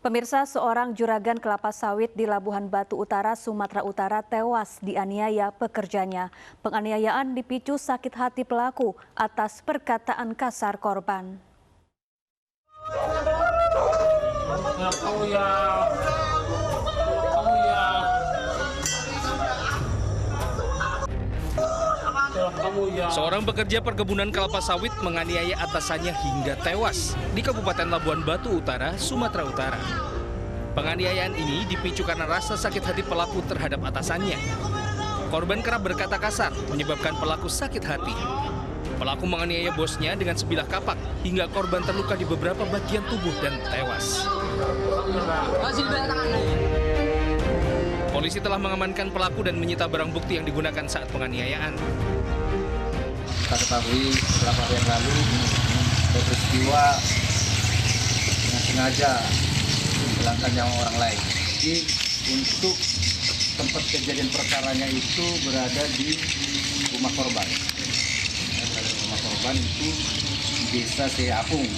Pemirsa, seorang juragan kelapa sawit di Labuhan Batu Utara, Sumatera Utara tewas dianiaya pekerjanya. Penganiayaan dipicu sakit hati pelaku atas perkataan kasar korban. Seorang pekerja perkebunan kelapa sawit menganiaya atasannya hingga tewas di Kabupaten Labuhan Batu Utara, Sumatera Utara. Penganiayaan ini dipicu karena rasa sakit hati pelaku terhadap atasannya. Korban kerap berkata kasar, menyebabkan pelaku sakit hati. Pelaku menganiaya bosnya dengan sebilah kapak hingga korban terluka di beberapa bagian tubuh dan tewas. Polisi telah mengamankan pelaku dan menyita barang bukti yang digunakan saat penganiayaan. Kita ketahui beberapa hari yang lalu ada peristiwa yang sengaja menghilangkan nyawa orang lain. Jadi untuk tempat kejadian perkaranya itu berada di rumah korban. Rumah korban itu di Desa Seapung.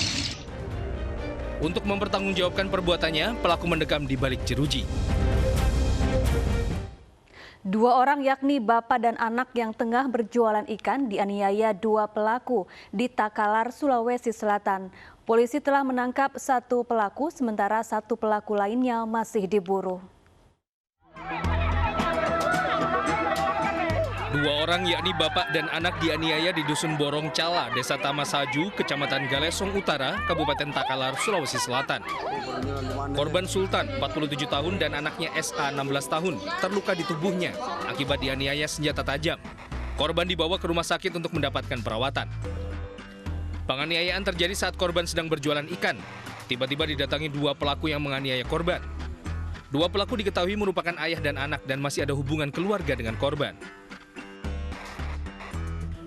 Untuk mempertanggungjawabkan perbuatannya, pelaku mendekam di balik jeruji. Dua orang yakni bapak dan anak yang tengah berjualan ikan dianiaya dua pelaku di Takalar, Sulawesi Selatan. Polisi telah menangkap satu pelaku, sementara satu pelaku lainnya masih diburu. Dua orang yakni bapak dan anak dianiaya di Dusun Borong Cala, Desa Tamasaju, Kecamatan Galesong Utara, Kabupaten Takalar, Sulawesi Selatan. Korban Sultan, 47 tahun, dan anaknya SA, 16 tahun, terluka di tubuhnya akibat dianiaya senjata tajam. Korban dibawa ke rumah sakit untuk mendapatkan perawatan. Penganiayaan terjadi saat korban sedang berjualan ikan. Tiba-tiba didatangi dua pelaku yang menganiaya korban. Dua pelaku diketahui merupakan ayah dan anak dan masih ada hubungan keluarga dengan korban.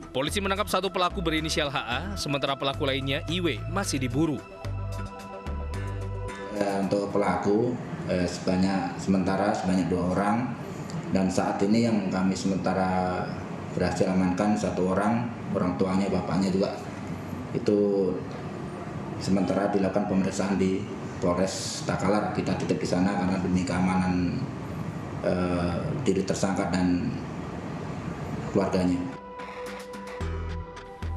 Polisi menangkap satu pelaku berinisial HA, sementara pelaku lainnya IW masih diburu. Untuk pelaku sementara sebanyak 2 orang, dan saat ini yang kami sementara berhasil amankan satu orang tuanya, bapaknya juga itu sementara dilakukan pemeriksaan di Polres Takalar. Kita titip di sana karena demi keamanan diri tersangka dan keluarganya.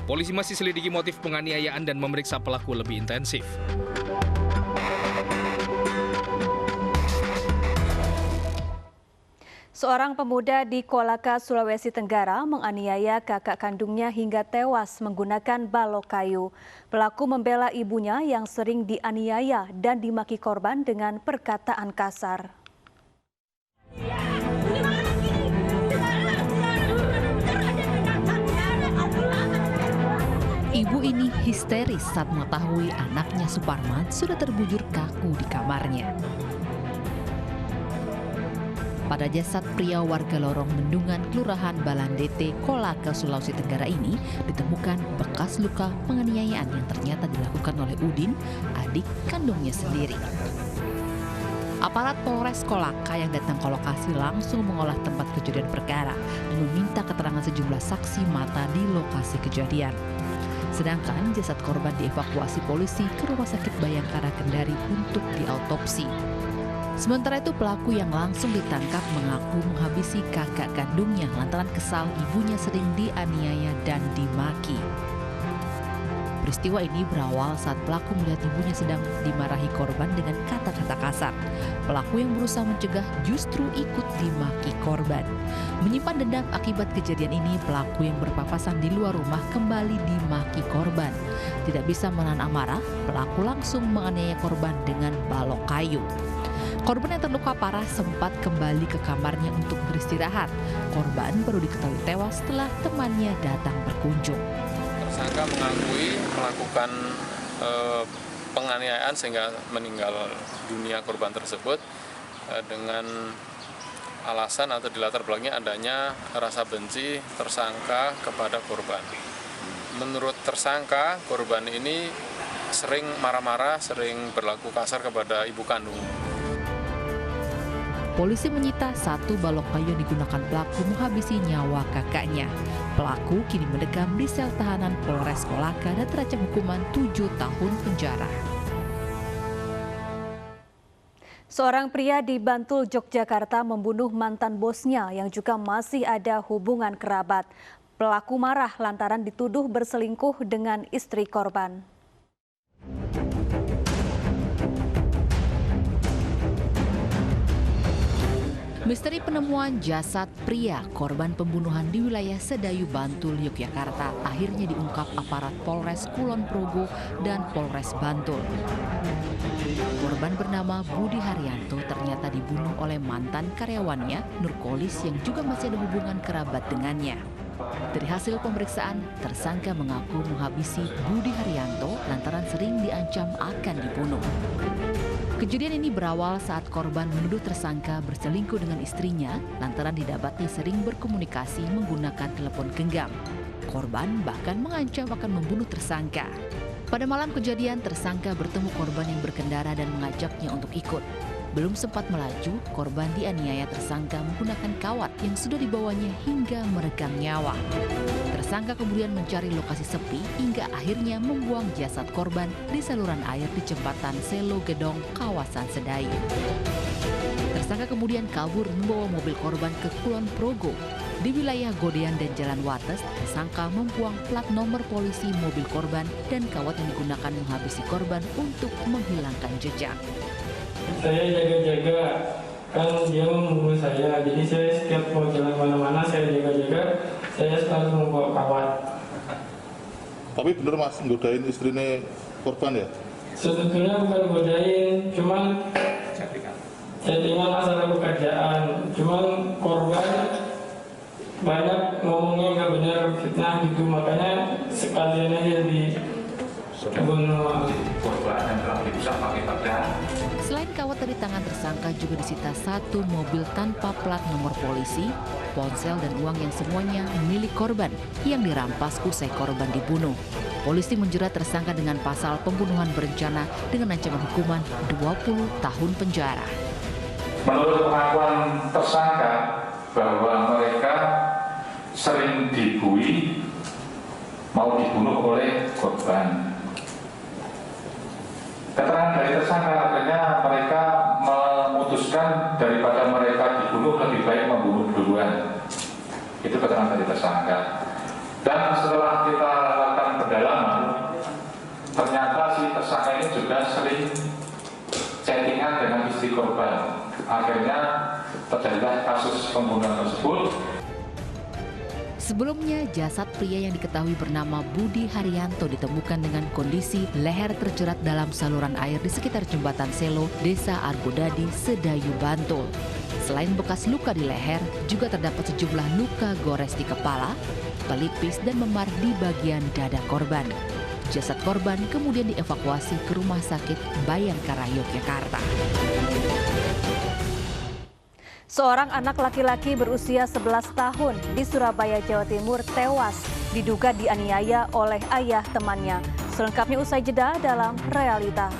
Polisi masih selidiki motif penganiayaan dan memeriksa pelaku lebih intensif. Seorang pemuda di Kolaka, Sulawesi Tenggara menganiaya kakak kandungnya hingga tewas menggunakan balok kayu. Pelaku membela ibunya yang sering dianiaya dan dimaki korban dengan perkataan kasar. Ibu ini histeris saat mengetahui anaknya Suparman sudah terbujur kaku di kamarnya. Pada jasad pria warga Lorong Bendungan, Kelurahan Balandete, Kolaka, Sulawesi Tenggara ini ditemukan bekas luka penganiayaan yang ternyata dilakukan oleh Udin, adik kandungnya sendiri. Aparat Polres Kolaka yang datang ke lokasi langsung mengolah tempat kejadian perkara dan meminta keterangan sejumlah saksi mata di lokasi kejadian. Sedangkan jasad korban dievakuasi polisi ke Rumah Sakit Bayangkara Kendari untuk diautopsi. Sementara itu pelaku yang langsung ditangkap mengaku menghabisi kakak kandungnya lantaran kesal ibunya sering dianiaya dan dimaki. Peristiwa ini berawal saat pelaku melihat ibunya sedang dimarahi korban dengan kata-kata kasar. Pelaku yang berusaha mencegah justru ikut dimaki korban. Menyimpan dendam akibat kejadian ini, pelaku yang berpapasan di luar rumah kembali dimaki korban. Tidak bisa menahan amarah, pelaku langsung menganiaya korban dengan balok kayu. Korban yang terluka parah sempat kembali ke kamarnya untuk beristirahat. Korban baru diketahui tewas setelah temannya datang berkunjung. Tersangka mengakui melakukan penganiayaan sehingga meninggal dunia korban tersebut dengan alasan atau di latar belakangnya adanya rasa benci tersangka kepada korban. Menurut tersangka, korban ini sering marah-marah, sering berlaku kasar kepada ibu kandung. Polisi menyita satu balok kayu yang digunakan pelaku menghabisi nyawa kakaknya. Pelaku kini mendekam di sel tahanan Polres Kolaka dan terancam hukuman 7 tahun penjara. Seorang pria di Bantul, Yogyakarta membunuh mantan bosnya yang juga masih ada hubungan kerabat. Pelaku marah lantaran dituduh berselingkuh dengan istri korban. Misteri penemuan jasad pria korban pembunuhan di wilayah Sedayu, Bantul, Yogyakarta akhirnya diungkap aparat Polres Kulon Progo dan Polres Bantul. Korban bernama Budi Haryanto ternyata dibunuh oleh mantan karyawannya, Nurkolis, yang juga masih ada hubungan kerabat dengannya. Dari hasil pemeriksaan, tersangka mengaku menghabisi Budi Haryanto lantaran sering diancam akan dibunuh. Kejadian ini berawal saat korban menuduh tersangka berselingkuh dengan istrinya lantaran didapati sering berkomunikasi menggunakan telepon genggam. Korban bahkan mengancam akan membunuh tersangka. Pada malam kejadian, tersangka bertemu korban yang berkendara dan mengajaknya untuk ikut. Belum sempat melaju, korban dianiaya tersangka menggunakan kawat yang sudah dibawanya hingga meregang nyawa. Tersangka kemudian mencari lokasi sepi hingga akhirnya membuang jasad korban di saluran air di jembatan Selo Gedong, kawasan Sedayu. Tersangka kemudian kabur membawa mobil korban ke Kulon Progo. Di wilayah Godean dan Jalan Wates, tersangka membuang plat nomor polisi mobil korban dan kawat yang digunakan menghabisi korban untuk menghilangkan jejak. Saya jaga-jaga, kan dia membunuh saya, jadi saya setiap mau jalan mana-mana saya jaga-jaga, saya selalu membawa kawat. Tapi bener Mas, nggodain istrinya korban ya? Sebetulnya bukan godain, cuman chattingan masalah pekerjaan, cuman korban banyak ngomongnya nggak benar, fitnah gitu, makanya sekalian aja dibunuh. Selain kawat dari tangan tersangka juga disita satu mobil tanpa plat nomor polisi, ponsel dan uang yang semuanya milik korban yang dirampas usai korban dibunuh. Polisi menjerat tersangka dengan pasal pembunuhan berencana dengan ancaman hukuman 20 tahun penjara. Menurut pengakuan tersangka bahwa mereka sering dibui mau dibunuh oleh korban. Keterangan dari tersangka akhirnya mereka memutuskan daripada mereka dibunuh lebih baik membunuh duluan. Itu keterangan dari tersangka. Dan setelah kita lakukan pendalaman, ternyata si tersangka ini juga sering chattingan dengan istri korban. Akhirnya terjadilah kasus pembunuhan tersebut. Sebelumnya, jasad pria yang diketahui bernama Budi Haryanto ditemukan dengan kondisi leher terjerat dalam saluran air di sekitar jembatan Selo, Desa Argodadi, Sedayu, Bantul. Selain bekas luka di leher, juga terdapat sejumlah luka gores di kepala, pelipis, dan memar di bagian dada korban. Jasad korban kemudian dievakuasi ke Rumah Sakit Bayangkara, Yogyakarta. Seorang anak laki-laki berusia 11 tahun di Surabaya, Jawa Timur tewas diduga dianiaya oleh ayah temannya. Selengkapnya usai jeda dalam Realita.